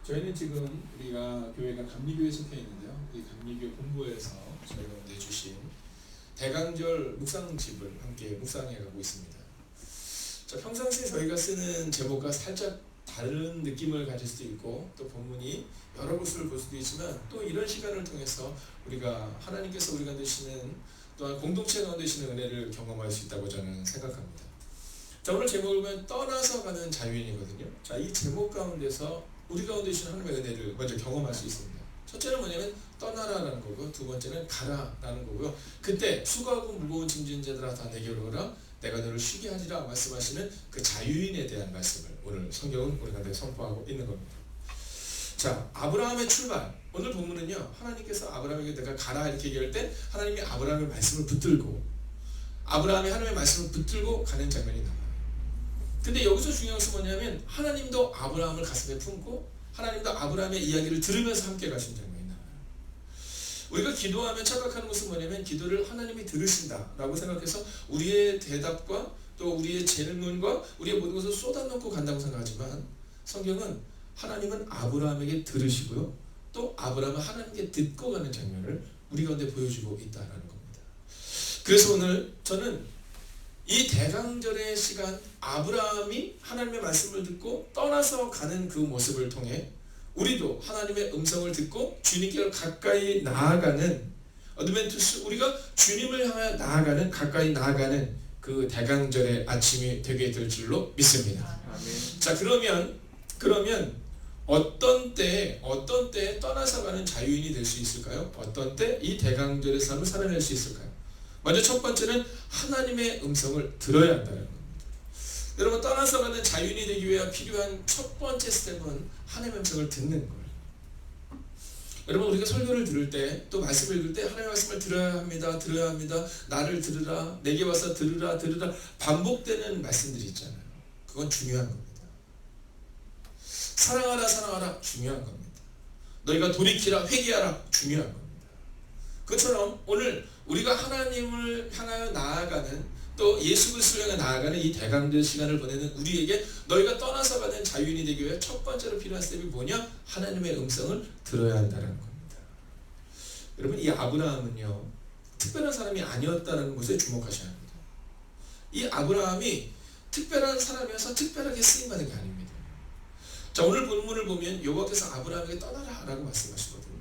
저희는 지금 우리가 교회가 감리교회에 속해 있는데요. 이 감리교회 본부에서 저희가 내주신 대강절 묵상집을 함께 묵상해 가고 있습니다. 자, 평상시에 저희가 쓰는 제목과 살짝 다른 느낌을 가질 수도 있고 또 본문이 여러 곳을 볼 수도 있지만 또 이런 시간을 통해서 우리가 하나님께서 우리가 되시는 또한 공동체 가운데 되시는 은혜를 경험할 수 있다고 저는 생각합니다. 자, 오늘 제목을 보면 떠나서 가는 자유인이거든요. 자, 이 제목 가운데서 우리 가운데 계신 하나님의 은혜를 먼저 경험할 수 있습니다. 첫째는 뭐냐면 떠나라라는 거고요. 두 번째는 가라라는 거고요. 그때 수고하고 무거운 짐진 자들아 다 내게로 오라 내가 너를 쉬게 하리라 말씀하시는 그 자유인에 대한 말씀을 오늘 성경은 우리 가운데 선포하고 있는 겁니다. 자, 아브라함의 출발. 오늘 본문은요, 하나님께서 아브라함에게 내가 가라 이렇게 얘기할 때 하나님이 아브라함의 말씀을 붙들고 아브라함이 하나님의 말씀을 붙들고 가는 장면이 나와요. 근데 여기서 중요한 것은 뭐냐면 하나님도 아브라함을 가슴에 품고 하나님도 아브라함의 이야기를 들으면서 함께 가신 장면이 나와요. 우리가 기도하면 착각하는 것은 뭐냐면 기도를 하나님이 들으신다라고 생각해서 우리의 대답과 또 우리의 질문과 우리의 모든 것을 쏟아놓고 간다고 생각하지만 성경은 하나님은 아브라함에게 들으시고요. 또 아브라함은 하나님께 듣고 가는 장면을 우리 가운데 보여주고 있다는 겁니다. 그래서 오늘 저는 이 대강절의 시간 아브라함이 하나님의 말씀을 듣고 떠나서 가는 그 모습을 통해 우리도 하나님의 음성을 듣고 주님께 가까이 나아가는 어드벤티스 우리가 주님을 향해 나아가는 가까이 나아가는 그 대강절의 아침이 되게 될 줄로 믿습니다. 아멘. 자, 그러면 어떤 때 떠나서 가는 자유인이 될 수 있을까요? 어떤 때 이 대강절의 삶을 살아낼 수 있을까요? 먼저 첫 번째는 하나님의 음성을 들어야 한다는 겁니다. 여러분, 떠나서 가는 자유인이 되기 위해 필요한 첫 번째 스텝은 하나님의 음성을 듣는 거예요. 여러분, 우리가 설교를 들을 때 또 말씀을 읽을 때 하나님의 말씀을 들어야 합니다. 나를 들으라, 내게 와서 들으라 반복되는 말씀들이 있잖아요. 그건 중요한 겁니다. 사랑하라 중요한 겁니다. 너희가 돌이키라 회개하라 중요한 겁니다. 그처럼 오늘 우리가 하나님을 향하여 나아가는 또 예수 그리스도를 향해 나아가는 이 대강절 시간을 보내는 우리에게 너희가 떠나서 가는 자유인이 되기 위해 첫 번째로 필요한 스텝이 뭐냐? 하나님의 음성을 들어야 한다는 겁니다. 여러분, 이 아브라함은요 특별한 사람이 아니었다는 것에 주목하셔야 합니다. 이 아브라함이 특별한 사람이어서 특별하게 쓰임받은 게 아닙니다. 자, 오늘 본문을 보면 여호와께서 아브라함에게 떠나라 라고 말씀하시거든요.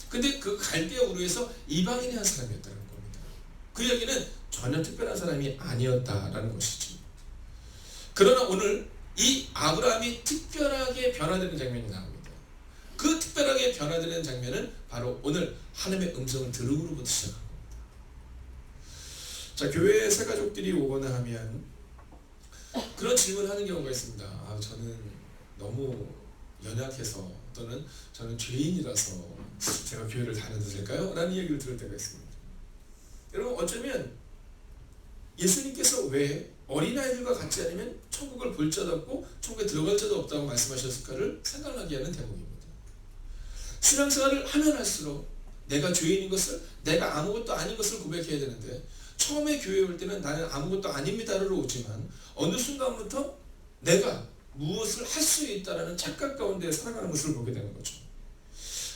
근데 그 갈대아 우르에서 이방인의 한 사람이었다는 겁니다. 그 이야기는 전혀 특별한 사람이 아니었다라는 것이죠. 그러나 오늘 이 아브라함이 특별하게 변화되는 장면이 나옵니다. 그 특별하게 변화되는 장면은 바로 오늘 하나님의 음성을 들음으로부터 시작한 겁니다. 자, 교회에 새 가족들이 오거나 하면 그런 질문을 하는 경우가 있습니다. 저는 너무 연약해서 또는 저는 죄인이라서 제가 교회를 다녀도 될까요? 라는 얘기를 들을 때가 있습니다. 여러분, 어쩌면 예수님께서 왜 어린아이들과 같지 않으면 천국을 볼 자도 없고 천국에 들어갈 자도 없다고 말씀하셨을까를 생각나게 하는 대목입니다. 신앙생활을 하면 할수록 내가 죄인인 것을, 내가 아무것도 아닌 것을 고백해야 되는데 처음에 교회에 올 때는 나는 아무것도 아닙니다로 오지만 어느 순간부터 내가 무엇을 할 수 있다라는 착각 가운데 살아가는 것을 보게 되는 거죠.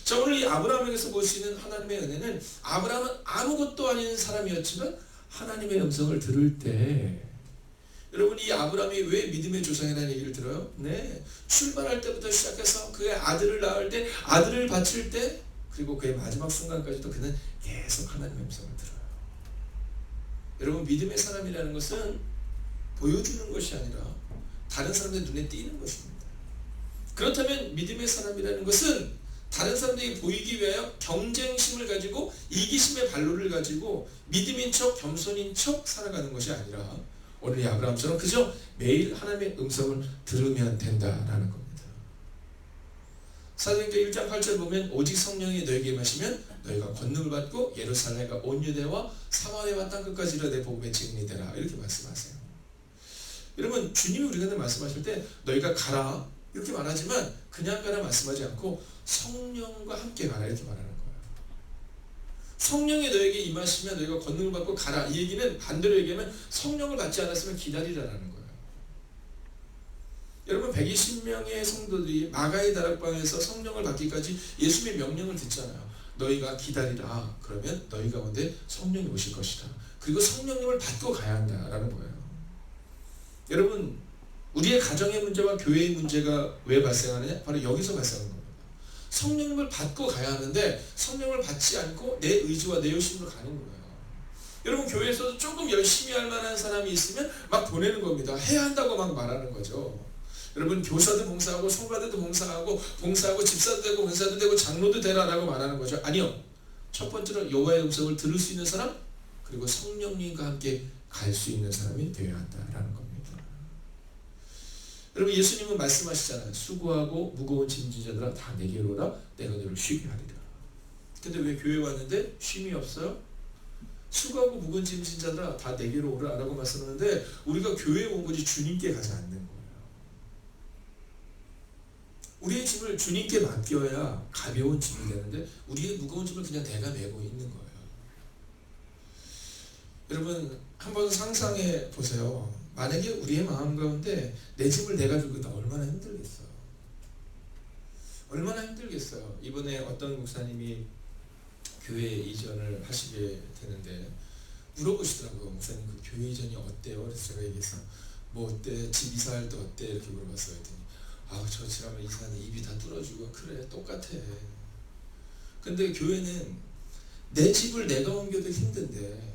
자, 오늘 이 아브라함에게서 볼 수 있는 하나님의 은혜는 아브라함은 아무것도 아닌 사람이었지만 하나님의 음성을 들을 때 여러분, 이 아브라함이 왜 믿음의 조상이라는 얘기를 들어요? 네, 출발할 때부터 시작해서 그의 아들을 낳을 때, 아들을 바칠 때, 그리고 그의 마지막 순간까지도 그는 계속 하나님의 음성을 들어요. 여러분, 믿음의 사람이라는 것은 보여주는 것이 아니라 다른 사람들의 눈에 띄는 것입니다. 그렇다면 믿음의 사람이라는 것은 다른 사람들에게 보이기 위하여 경쟁심을 가지고 이기심의 발로를 가지고 믿음인 척 겸손인 척 살아가는 것이 아니라 오늘 이 아브라함처럼 그저 매일 하나님의 음성을 들으면 된다라는 겁니다. 사도행전 1장 8절 보면 오직 성령이 너에게 임하시면 너희가 권능을 받고 예루살렘과 온 유대와 사마리아와 땅 끝까지 이르러 내 복음의 증인이 되라 이렇게 말씀하세요. 여러분, 주님이 우리한테 말씀하실 때 너희가 가라 이렇게 말하지만 그냥 가라 말씀하지 않고 성령과 함께 가라 이렇게 말하는 거예요. 성령이 너에게 임하시면 너희가 권능을 받고 가라. 이 얘기는 반대로 얘기하면 성령을 받지 않았으면 기다리라는 거예요. 여러분 120명의 성도들이 마가의 다락방에서 성령을 받기까지 예수님의 명령을 듣잖아요. 너희가 기다리라. 그러면 너희 가운데 성령이 오실 것이다. 그리고 성령님을 받고 가야 한다라는 거예요. 여러분 우리의 가정의 문제와 교회의 문제가 왜 발생하느냐? 바로 여기서 발생하는 겁니다. 성령님을 받고 가야 하는데 성령을 받지 않고 내 의지와 내 욕심으로 가는 거예요. 여러분 교회에서도 조금 열심히 할 만한 사람이 있으면 막 보내는 겁니다. 해야 한다고 막 말하는 거죠. 여러분 교사도 봉사하고 성가대도 봉사하고 집사도 되고 권사도 되고 장로도 되라라고 말하는 거죠. 아니요. 첫 번째로 여호와의 음성을 들을 수 있는 사람, 그리고 성령님과 함께 갈 수 있는 사람이 되어야 한다라는 겁니다. 여러분 예수님은 말씀하시잖아요. 수고하고 무거운 짐진자들아 다 내게로 오라. 내가 너를 쉬게 하리라. 근데 왜 교회 왔는데 쉼이 없어요? 수고하고 무거운 짐진자들아 다 내게로 오라 라고 말씀하는데 우리가 교회에 온 거지 주님께 가지 않는 거예요. 우리의 짐을 주님께 맡겨야 가벼운 짐이 되는데 우리의 무거운 짐을 그냥 내가 메고 있는 거예요. 여러분 한번 상상해 보세요. 만약에 우리의 마음 가운데 내 짐을 내가 들고 있다 얼마나 힘들겠어요. 얼마나 힘들겠어요. 이번에 어떤 목사님이 교회 이전을 하시게 되는데 물어보시더라고요. 목사님 그 교회 이전이 어때요? 그래서 제가 얘기했어요. 뭐 어때? 집 이사할 때 어때? 이렇게 물어봤어요. 했더니 저 지나면 이사하는 입이 다 뚫어지고 그래 똑같아. 근데 교회는 내 집을 내가 옮겨도 힘든데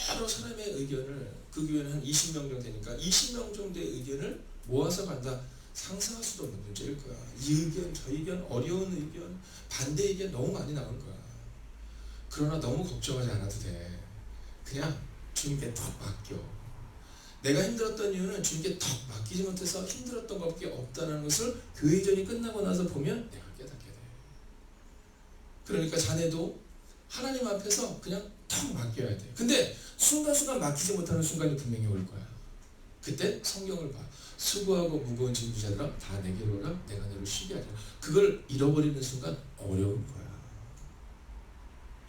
여러 사람의 의견을 그 교회는 한 20명 정도 되니까 20명 정도의 의견을 모아서 간다. 상상할 수도 없는 문제일 거야. 이 의견 저 의견 어려운 의견 반대 의견 너무 많이 나온 거야. 그러나 너무 걱정하지 않아도 돼. 그냥 주님께 더 맡겨. 내가 힘들었던 이유는 주님께 더 맡기지 못해서 힘들었던 것밖에 없다는 것을 교회 이전이 끝나고 나서 보면 내가 깨닫게 돼. 그러니까 자네도 하나님 앞에서 그냥 더 맡겨야 돼. 근데 순간순간 맡기지 못하는 순간이 분명히 올 거야. 그때 성경을 봐. 수고하고 무거운 짐자들아 다 내게로 오라. 내가 너를 쉬게 하리라. 그걸 잃어버리는 순간 어려운 거야.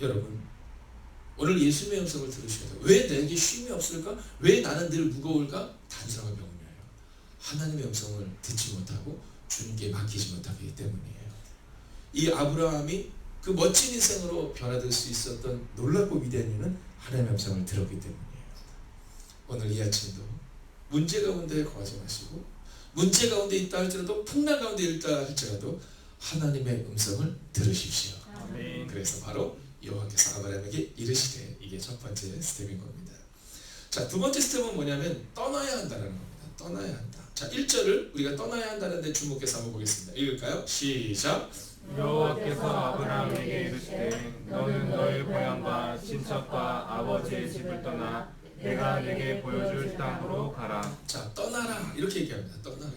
여러분 오늘 예수님의 음성을 들으셔야 돼요. 왜 내게 쉼이 없을까? 왜 나는 늘 무거울까? 단순하고 명료해요. 하나님의 음성을 듣지 못하고 주님께 맡기지 못하기 때문이에요. 이 아브라함이 그 멋진 인생으로 변화될 수 있었던 놀랍고 위대한 이유는 하나님의 음성을 들었기 때문이에요. 오늘 이 아침도 문제 가운데 거하지 마시고 문제 가운데 있다 할지라도 풍랑 가운데 있다 할지라도 하나님의 음성을 들으십시오. 아멘. 그래서 바로 여호와께서 아브라함에게 이르시되 이게 첫 번째 스텝인 겁니다. 자, 두 번째 스텝은 뭐냐면 떠나야 한다는 겁니다. 떠나야 한다. 자, 1절을 우리가 떠나야 한다는 데 주목해서 한번 보겠습니다. 읽을까요? 시작. 여호와께서 아브라함에게 이르시되 너는 너의 고향과 친척과 아버지의 집을 떠나 내가 네게 보여줄 땅으로 가라. 자, 떠나라 이렇게 얘기합니다. 떠나라.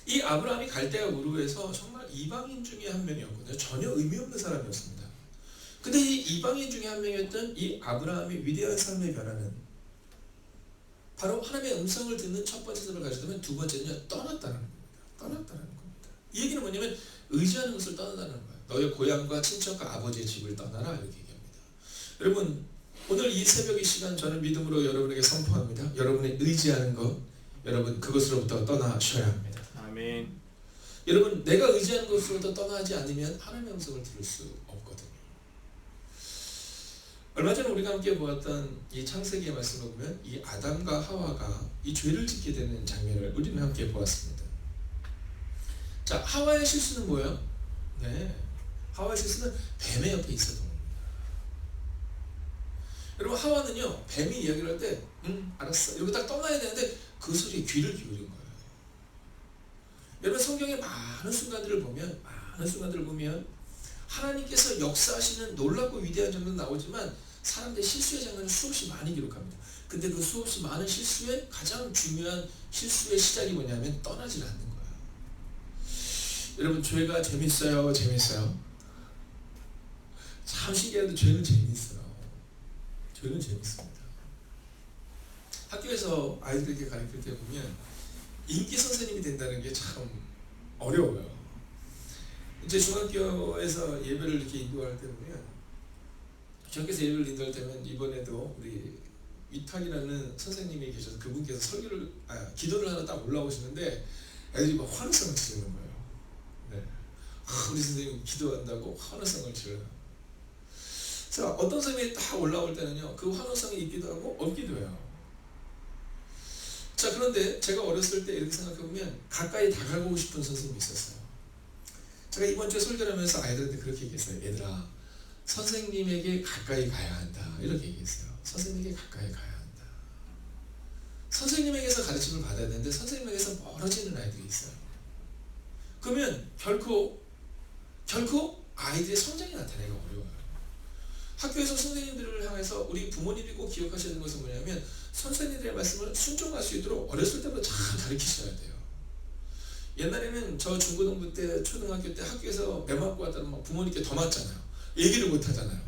이 아브라함이 갈대아 우르에서 정말 이방인 중에 한 명이었거든요. 전혀 의미 없는 사람이었습니다. 근데 이 이방인 중에 한 명이었던 이 아브라함의 위대한 삶의 변화는 바로 하나님의 음성을 듣는 첫 번째 스텝을 가져다면 두 번째는 떠났다는 겁니다. 떠났다는 겁니다. 이 얘기는 뭐냐면 의지하는 것을 떠나다는 거예요. 너의 고향과 친척과 아버지의 집을 떠나라 이렇게 얘기합니다. 여러분 오늘 이 새벽 이 시간 저는 믿음으로 여러분에게 선포합니다. 여러분의 의지하는 것 여러분 그것으로부터 떠나셔야 합니다. 아멘. 여러분 내가 의지하는 것으로부터 떠나지 않으면 하나님의 음성을 들을 수 없거든요. 얼마 전에 우리가 함께 보았던 이 창세기의 말씀을 보면 이 아담과 하와가 이 죄를 짓게 되는 장면을 우리는 함께 보았습니다. 자, 하와의 실수는 뭐예요? 네, 하와의 실수는 뱀의 옆에 있었던 겁니다. 여러분 하와는요 뱀이 이야기를 할 때 알았어 이렇게 딱 떠나야 되는데 그 소리에 귀를 기울인 거예요. 여러분 성경의 많은 순간들을 보면 하나님께서 역사하시는 놀랍고 위대한 장면도 나오지만 사람들의 실수의 장면을 수없이 많이 기록합니다. 근데 그 수없이 많은 실수의 가장 중요한 실수의 시작이 뭐냐면 떠나질 않는 거예요. 여러분 죄가 재밌어요? 참 신기해도 죄는 재밌어요. 죄는 재밌습니다. 학교에서 아이들에게 가르칠 때 보면 인기 선생님이 된다는 게 참 어려워요. 이제 중학교에서 예배를 이렇게 인도할 때 보면 중학교에서 예배를 인도할 때면 이번에도 우리 위탁이라는 선생님이 계셔서 그분께서 기도를 하러 딱 올라오시는데 애들이 막 환호성을 지르는 거예요. 네. 우리 선생님 기도한다고 환호성을 지르는. 자, 어떤 선생님이 딱 올라올 때는요, 그 환호성이 있기도 하고 없기도 해요. 자, 그런데 제가 어렸을 때 이렇게 생각해보면 가까이 다가가고 싶은 선생님이 있었어요. 제가 이번 주에 설교를 하면서 아이들한테 그렇게 얘기했어요. 얘들아, 선생님에게 가까이 가야 한다. 이렇게 얘기했어요. 선생님에게 가까이 가야 한다. 선생님에게서 가르침을 받아야 되는데 선생님에게서 멀어지는 아이들이 있어요. 그러면 결코 아이들의 성장이 나타나기가 어려워요. 학교에서 선생님들을 향해서 우리 부모님이 꼭 기억하셔야 되는 것은 뭐냐면 선생님들의 말씀을 순종할 수 있도록 어렸을 때부터 잘 가르치셔야 돼요. 옛날에는 저 중고등부 때, 초등학교 때 학교에서 매 맞고 왔다는 막 부모님께 더 맞잖아요. 얘기를 못 하잖아요.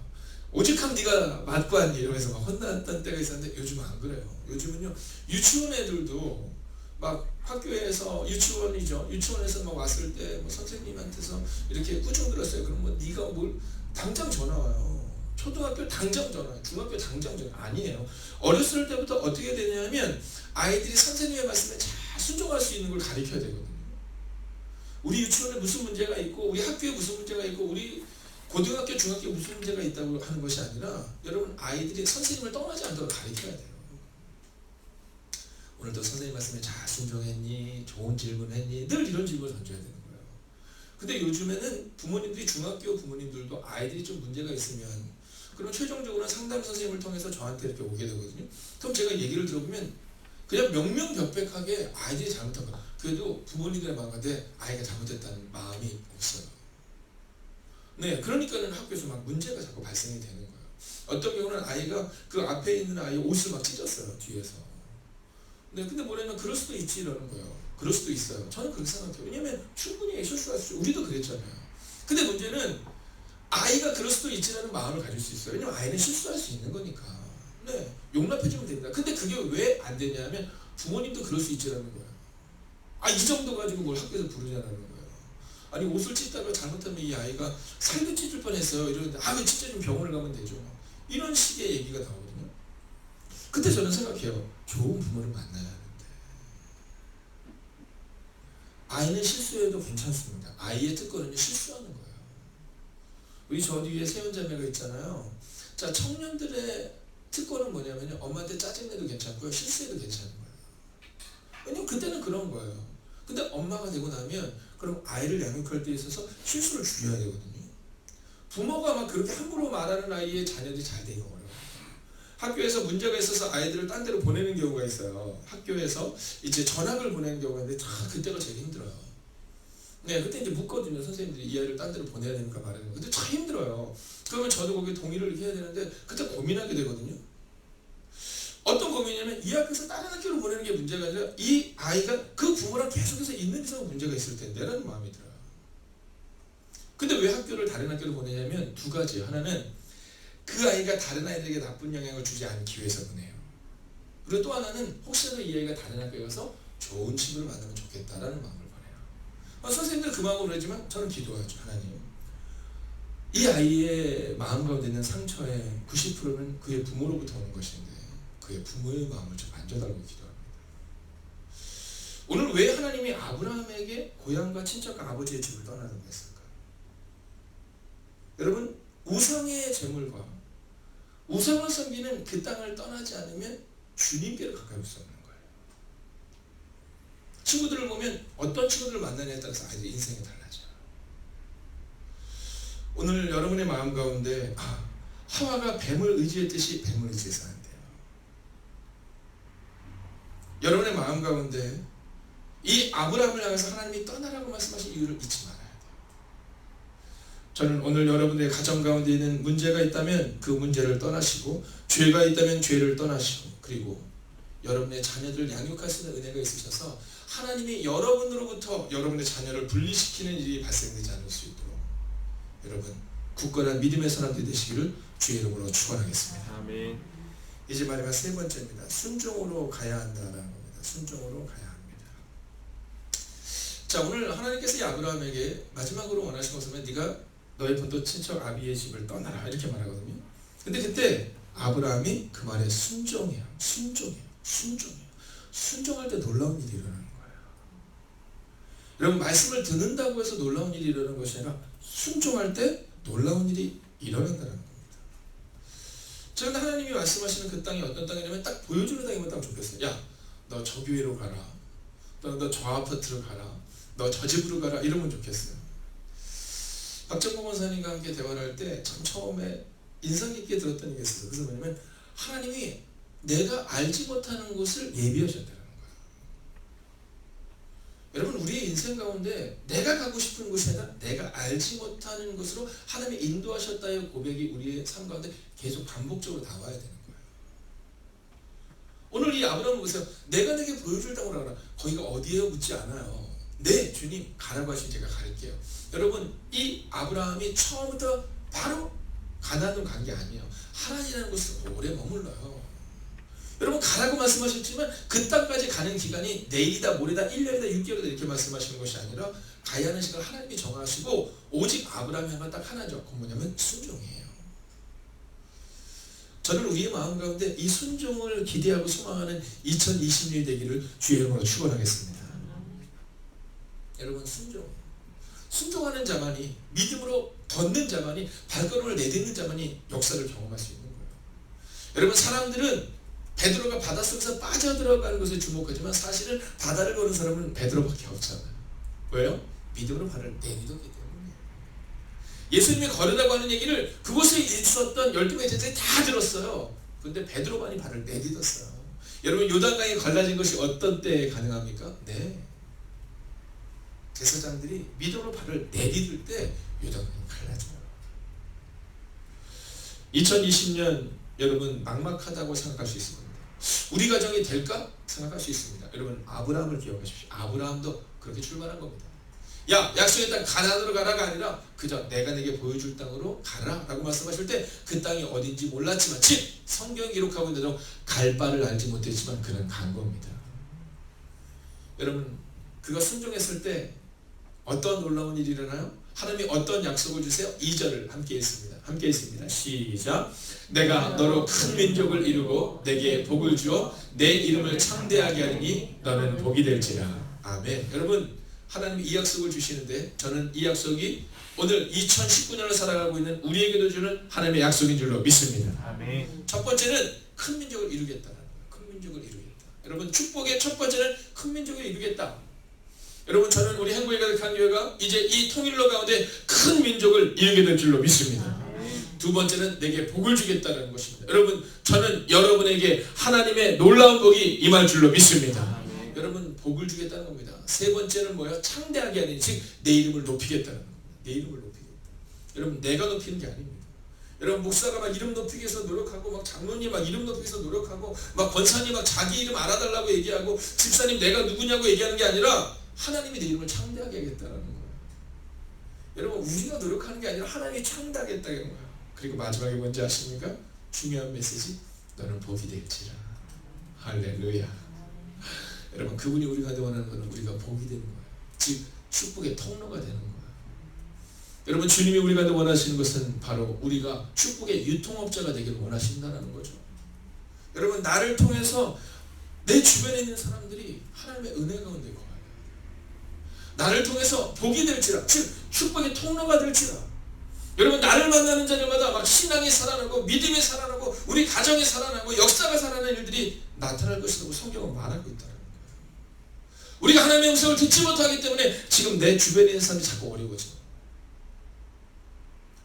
오직함 네가 맞고 왔니? 이러면서 막 혼났던 때가 있었는데 요즘은 안 그래요. 요즘은요, 유치원 애들도 막 학교에서 유치원에서 막 왔을 때 뭐 선생님한테서 이렇게 꾸중 들었어요. 그럼 뭐 네가 뭘 당장 전화 와요. 초등학교 당장 전화, 중학교 당장 전화. 아니에요. 어렸을 때부터 어떻게 되냐면 아이들이 선생님의 말씀에 잘 순종할 수 있는 걸 가르쳐야 되거든요. 우리 유치원에 무슨 문제가 있고 우리 학교에 무슨 문제가 있고 우리 고등학교, 중학교에 무슨 문제가 있다고 하는 것이 아니라 여러분, 아이들이 선생님을 떠나지 않도록 가르쳐야 돼요. 오늘도 선생님 말씀에 잘 순종했니? 좋은 질문했니? 늘 이런 질문을 던져야 되는 거예요. 근데 요즘에는 부모님들이, 중학교 부모님들도 아이들이 좀 문제가 있으면 그럼 최종적으로는 상담 선생님을 통해서 저한테 이렇게 오게 되거든요. 그럼 제가 얘기를 들어보면 그냥 명명백백하게 아이들이 잘못한 거야. 그래도 부모님들의 마음인데 아이가 잘못했다는 마음이 없어요. 네, 그러니까는 학교에서 막 문제가 자꾸 발생이 되는 거예요. 어떤 경우는 아이가 그 앞에 있는 아이 옷을 막 찢었어요, 뒤에서. 네, 근데 뭐냐면 그럴 수도 있지 이러는 거예요. 그럴 수도 있어요. 저는 그렇게 생각해요. 왜냐면 충분히 실수할 수 있어요. 우리도 그랬잖아요. 근데 문제는 아이가 그럴 수도 있지라는 마음을 가질 수 있어요. 왜냐면 아이는 실수할 수 있는 거니까. 네, 용납해주면 됩니다. 근데 그게 왜 안 되냐면 부모님도 그럴 수 있지라는 거예요. 아, 이 정도 가지고 뭘 학교에서 부르냐는 거예요. 아니, 옷을 찢다가 잘못하면 이 아이가 살도 찢을 뻔했어요. 이러는데 왜 진짜 좀 병원을 가면 되죠. 이런 식의 얘기가 나오거든요. 그때 저는 생각해요. 좋은 부모를 만나야 하는데 아이는 실수해도 괜찮습니다. 아이의 특권은 실수하는 거예요. 우리 저 뒤에 세운자매가 있잖아요. 자, 청년들의 특권은 뭐냐면요, 엄마한테 짜증내도 괜찮고요, 실수해도 괜찮은 거예요. 왜냐면 그때는 그런 거예요. 근데 엄마가 되고 나면 그럼 아이를 양육할 때 있어서 실수를 줄여야 되거든요. 부모가 막 그렇게 함부로 말하는 아이의 자녀들이 잘 되기가 어려워요. 학교에서 문제가 있어서 아이들을 딴 데로 보내는 경우가 있어요. 학교에서 이제 전학을 보내는 경우가 있는데 그때가 제일 힘들어요. 네, 그때 이제 묻거든요. 선생님들이 이 아이를 딴 데로 보내야 되니까 말하는 거. 근데 참 힘들어요. 그러면 저도 거기에 동의를 해야 되는데 그때 고민하게 되거든요. 어떤 고민이냐면 이 학교에서 다른 학교로 보내는 게 문제가 아니라 이 아이가 그 부모랑 계속해서 있는 이상 문제가 있을 텐데 라는 마음이 들어요. 근데 왜 학교를 다른 학교로 보내냐면 두 가지예요. 하나는 그 아이가 다른 아이들에게 나쁜 영향을 주지 않기 위해서 보내요. 그리고 또 하나는 혹시라도 이 아이가 다른 학교에 가서 좋은 친구를 만나면 좋겠다라는 마음을 보내요. 선생님들 그 마음으로 하지만 저는 기도하죠. 하나님, 이 아이의 마음 가운데 있는 상처의 90%는 그의 부모로부터 오는 것인데 그의 부모의 마음을 좀 만져달라고 기도합니다. 오늘 왜 하나님이 아브라함에게 고향과 친척과 아버지의 집을 떠나라고 했을까요? 여러분, 우상의 재물과 우상을 섬기는 그 땅을 떠나지 않으면 주님께로 가까울 수 없는 거예요. 친구들을 보면 어떤 친구들을 만나냐에 따라서 아이들의 인생이 달라져요. 오늘 여러분의 마음 가운데 하와가 뱀을 의지했듯이 뱀을 의지해서 안 돼요. 여러분의 마음 가운데 이 아브라함을 향해서 하나님이 떠나라고 말씀하신 이유를 잊지 말아야 돼요. 저는 오늘 여러분의 가정 가운데 있는 문제가 있다면 그 문제를 떠나시고, 죄가 있다면 죄를 떠나시고, 그리고 여러분의 자녀들을 양육할 수 있는 은혜가 있으셔서 하나님이 여러분으로부터 여러분의 자녀를 분리시키는 일이 발생되지 않을 수 있도록 여러분 굳건한 믿음의 사람들이 되시기를 주의 이름으로 축원하겠습니다. 아멘. 이제 마지막 세 번째입니다. 순종으로 가야 한다라는 겁니다. 순종으로 가야 합니다. 자, 오늘 하나님께서 이 아브라함에게 마지막으로 원하신 것은 네가 너의 본토 친척 아비의 집을 떠나라 이렇게 말하거든요. 근데 그때 아브라함이 그 말에 순종해요. 순종할 때 놀라운 일이 일어나는 거예요. 여러분, 말씀을 듣는다고 해서 놀라운 일이 일어나는 것이 아니라 순종할 때 놀라운 일이 일어난다는 겁니다. 저는 하나님이 말씀하시는 그 땅이 어떤 땅이냐면 딱 보여주는 땅이면 딱 좋겠어요. 야, 너 저 교회로 가라. 너 저 아파트로 가라. 너 저 집으로 가라. 이러면 좋겠어요. 박정범 원사님과 함께 대화를 할 때 참 처음에 인상 깊게 들었던 얘기가 있었어요. 그래서 뭐냐면 하나님이 내가 알지 못하는 곳을 예비하셨다는 거예요. 여러분, 우리의 인생 가운데 내가 가고 싶은 곳이 아니라 내가 알지 못하는 곳으로 하나님이 인도하셨다의 고백이 우리의 삶 가운데 계속 반복적으로 나와야 되는 거예요. 오늘 이 아브라함을 보세요. 내가 내게 보여줄 땅으로 가라. 거기가 어디예요? 묻지 않아요. 네, 주님 가라고 하시면 제가 가릴게요. 여러분, 이 아브라함이 처음부터 바로 가나안으로 간 게 아니에요. 하란이라는 곳에서 오래 머물러요. 여러분, 가라고 말씀하셨지만 그 땅까지 가는 기간이 내일이다 모레다 1년이다 6개월이다 이렇게 말씀하시는 것이 아니라 가야 하는 시간을 하나님이 정하시고 오직 아브라함이 한 건 딱 하나죠. 그건 뭐냐면 순종이에요. 저는 우리의 마음 가운데 이 순종을 기대하고 소망하는 2020년이 되기를 주의 이름으로 축원하겠습니다. 여러분, 순종하는 자만이, 믿음으로 걷는 자만이, 발걸음을 내딛는 자만이 역사를 경험할 수 있는 거예요. 여러분, 사람들은 베드로가 바닷속에서 빠져들어가는 것에 주목하지만 사실은 바다를 거는 사람은 베드로밖에 없잖아요. 왜요? 믿음으로 발을 내딛었기 때문에. 예수님이 걸으라고 하는 얘기를 그곳에 있었던 12명의 제자들이 다 들었어요. 그런데 베드로만이 발을 내딛었어요. 여러분, 요단강이 갈라진 것이 어떤 때에 가능합니까? 네, 제사장들이 믿음으로 발을 내딛을 때 요단강이 갈라져요. 2020년 여러분, 막막하다고 생각할 수 있습니다. 우리 가정이 될까? 생각할 수 있습니다. 여러분, 아브라함을 기억하십시오. 아브라함도 그렇게 출발한 겁니다. 야, 약속의 땅 가나안으로 가라가 아니라 그저 내가 내게 보여줄 땅으로 가라 라고 말씀하실 때 그 땅이 어딘지 몰랐지만, 즉 성경이 기록하고 있는 대로 갈 바를 알지 못했지만 그는 간 겁니다. 여러분, 그가 순종했을 때 어떤 놀라운 일이 일어나요? 하나님이 어떤 약속을 주세요? 2절을 함께 했습니다. 시작. 내가 너로 큰 민족을 이루고 내게 복을 주어 내 이름을 창대하게 하리니 너는 복이 될지라. 아멘. 여러분, 하나님이 이 약속을 주시는데 저는 이 약속이 오늘 2019년을 살아가고 있는 우리에게도 주는 하나님의 약속인 줄로 믿습니다. 아멘. 첫 번째는 큰 민족을 이루겠다는 거예요. 큰 민족을 이루겠다. 여러분, 축복의 첫 번째는 큰 민족을 이루겠다. 여러분, 저는 우리 행복이 가득한 교회가 이제 이 통일로 가운데 큰 민족을 이루게 될 줄로 믿습니다. 두 번째는 내게 복을 주겠다는 것입니다. 여러분, 저는 여러분에게 하나님의 놀라운 복이 임할 줄로 믿습니다. 여러분, 복을 주겠다는 겁니다. 세 번째는 뭐예요? 창대하게 하는, 즉 내 이름을 높이겠다는 겁니다. 내 이름을 높이겠다. 여러분, 내가 높이는 게 아닙니다. 여러분, 목사가 막 이름 높이기 위해서 노력하고, 막 장로님 막 이름 높이기 위해서 노력하고, 막 권사님 막 자기 이름 알아달라고 얘기하고, 집사님 내가 누구냐고 얘기하는 게 아니라 하나님이 내 이름을 창대하게 하겠다는 거예요. 여러분, 우리가 노력하는 게 아니라 하나님이 창대하겠다는 거예요. 그리고 마지막에 뭔지 아십니까? 중요한 메시지. 너는 복이 될지라. 할렐루야. 여러분, 그분이 우리 가운데 원하는 것은 우리가 복이 되는 거예요. 즉 축복의 통로가 되는 거예요. 여러분, 주님이 우리 가운데 원하시는 것은 바로 우리가 축복의 유통업자가 되기를 원하신다는 거죠. 여러분, 나를 통해서 내 주변에 있는 사람들이 하나님의 은혜 가운데 거해요. 나를 통해서 복이 될지라, 즉 축복의 통로가 될지라. 여러분, 나를 만나는 자녀마다 막 신앙이 살아나고 믿음이 살아나고 우리 가정이 살아나고 역사가 살아나는 일들이 나타날 것이라고 성경은 말하고 있다는 거예요. 우리가 하나님의 음성을 듣지 못하기 때문에 지금 내 주변에 있는 사람이 자꾸 어려워져요.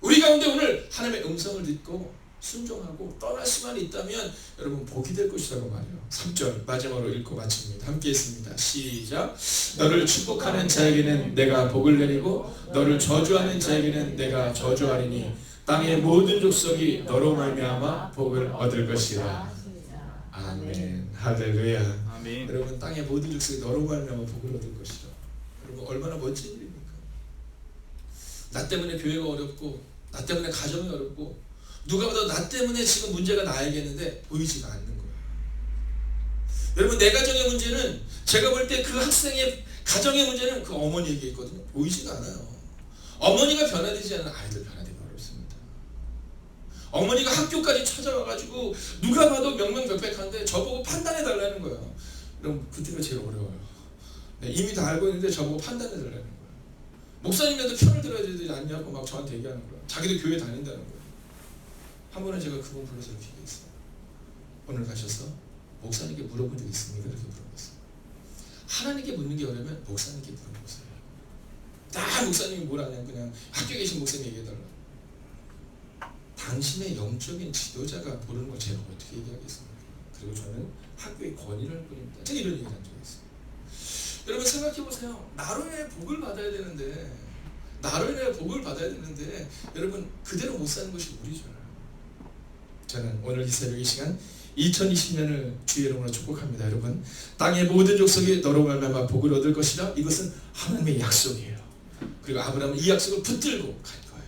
우리 가운데 오늘 하나님의 음성을 듣고 순종하고 떠날 수만 있다면 여러분, 복이 될 것이라고 말해요. 3절 마지막으로 읽고 마칩니다. 함께 했습니다. 시작. 너를 축복하는 자에게는 내가 복을 내리고 너를 저주하는 자에게는 내가 저주하리니 땅의 모든 족속이 너로 말미암아 복을 얻을 것이라. 아멘. 할렐루야. 아멘. 여러분, 땅의 모든 족속이 너로 말미암아 복을 얻을 것이라. 여러분, 얼마나 멋진 일입니까? 나 때문에 교회가 어렵고 나 때문에 가정이 어렵고 누가 봐도 나 때문에 지금 문제가 나야겠는데 보이지가 않는 거예요. 여러분, 내 가정의 문제는, 제가 볼 때 그 학생의 가정의 문제는 그 어머니에게 있거든요. 보이지가 않아요. 어머니가 변화되지 않은 아이들 변화되기 어렵습니다. 어머니가 학교까지 찾아와가지고 누가 봐도 명명백백한데 저보고 판단해달라는 거예요. 그럼 그때가 제일 어려워요. 네, 이미 다 알고 있는데 저보고 판단해달라는 거예요. 목사님한테 편을 들어야 되지 않냐고 막 저한테 얘기하는 거예요. 자기도 교회 다닌다는 거예요. 한 번은 제가 그분 불러서 이렇게 얘기했어요. 오늘 가셔서 목사님께 물어본 적 있습니까? 이렇게 물어봤어요. 하나님께 묻는 게 어려면 목사님께 물어보세요. 다 목사님이 뭘 하냐면 그냥 학교에 계신 목사님 얘기해달라. 당신의 영적인 지도자가 모르는 걸 제가 어떻게 얘기하겠습니까? 그리고 저는 학교의 권위를 할 뿐입니다. 제가 이런 얘기를 한 적이 있어요. 여러분 생각해보세요. 나로 인해 복을 받아야 되는데 여러분 그대로 못 사는 것이 우리죠. 저는 오늘 이 새벽 이 시간 2020년을 주의 이름으로 축복합니다. 여러분 땅의 모든 족속이 너로 말미암아 복을 얻을 것이라. 이것은 하나님의 약속이에요. 그리고 아브라함은 이 약속을 붙들고 갈 거예요.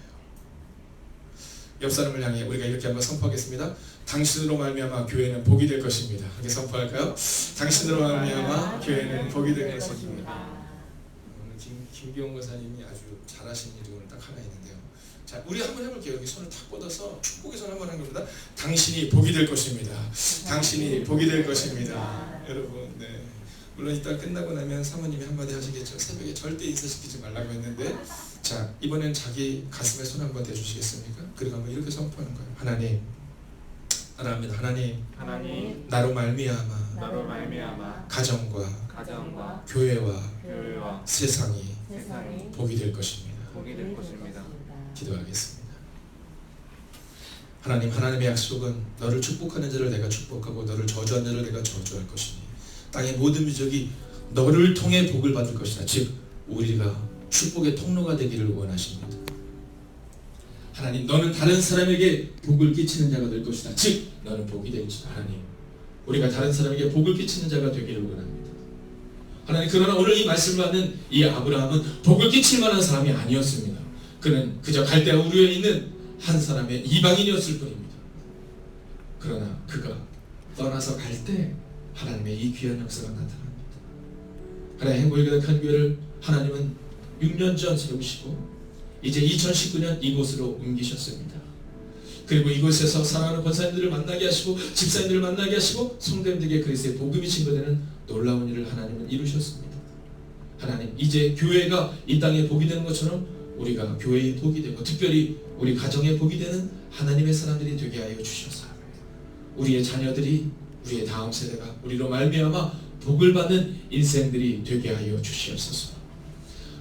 옆 사람을 향해 우리가 이렇게 한번 선포하겠습니다. 당신으로 말미암아 교회는 복이 될 것입니다. 이렇게 선포할까요? 당신으로 말미암아 교회는 복이 될 것입니다. 오늘 김기용 권사님이 아주 잘하시는 일이 오늘 딱 하나 있는데요. 자, 우리 한번 해볼게요. 여기 손을 탁 뻗어서 축복의 손 한번 한 겁니다. 당신이 복이 될 것입니다. 당신이 복이 될 것입니다. 여러분, 네. 물론 이따 끝나고 나면 사모님이 한마디 하시겠죠. 새벽에 절대 인사시키지 말라고 했는데, 자, 이번엔 자기 가슴에 손 한번 대주시겠습니까? 그리고 한번 이렇게 선포하는 거예요. 하나님, 하나님, 나로 말미암아 가정과 교회와 세상이 복이 될 것입니다. 기도하겠습니다. 하나님, 하나님의 약속은 너를 축복하는 자를 내가 축복하고 너를 저주하는 자를 내가 저주할 것이니 땅의 모든 민족이 너를 통해 복을 받을 것이다. 즉 우리가 축복의 통로가 되기를 원하십니다. 하나님, 너는 다른 사람에게 복을 끼치는 자가 될 것이다. 즉 너는 복이 될지다. 하나님, 우리가 다른 사람에게 복을 끼치는 자가 되기를 원합니다. 하나님, 그러나 오늘 이 말씀을 받는 이 아브라함은 복을 끼칠 만한 사람이 아니었습니다. 그는 그저 갈대아 우르에 있는 한 사람의 이방인이었을 뿐입니다. 그러나 그가 떠나서 갈 때 하나님의 이 귀한 역사가 나타납니다. 하나님의 행복이 가득한 교회를 하나님은 6년 전 세우시고 이제 2019년 이곳으로 옮기셨습니다. 그리고 이곳에서 사랑하는 권사님들을 만나게 하시고 집사님들을 만나게 하시고 성도님들에게 그리스도의 복음이 증거되는 놀라운 일을 하나님은 이루셨습니다. 하나님, 이제 교회가 이 땅에 복이 되는 것처럼 우리가 교회의 복이 되고 특별히 우리 가정의 복이 되는 하나님의 사람들이 되게 하여 주셔서 우리의 자녀들이, 우리의 다음 세대가 우리로 말미암아 복을 받는 인생들이 되게 하여 주시옵소서.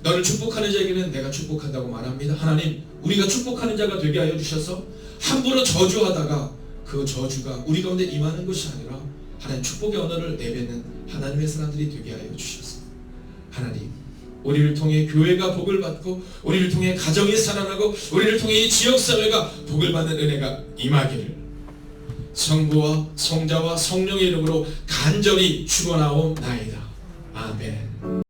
너를 축복하는 자에게는 내가 축복한다고 말합니다. 하나님, 우리가 축복하는 자가 되게 하여 주셔서 함부로 저주하다가 그 저주가 우리 가운데 임하는 것이 아니라 하나님 축복의 언어를 내뱉는 하나님의 사람들이 되게 하여 주셔서 하나님, 우리를 통해 교회가 복을 받고 우리를 통해 가정이 살아나고 우리를 통해 이 지역사회가 복을 받는 은혜가 임하기를 성부와 성자와 성령의 이름으로 간절히 축원하옵나이다. 아멘.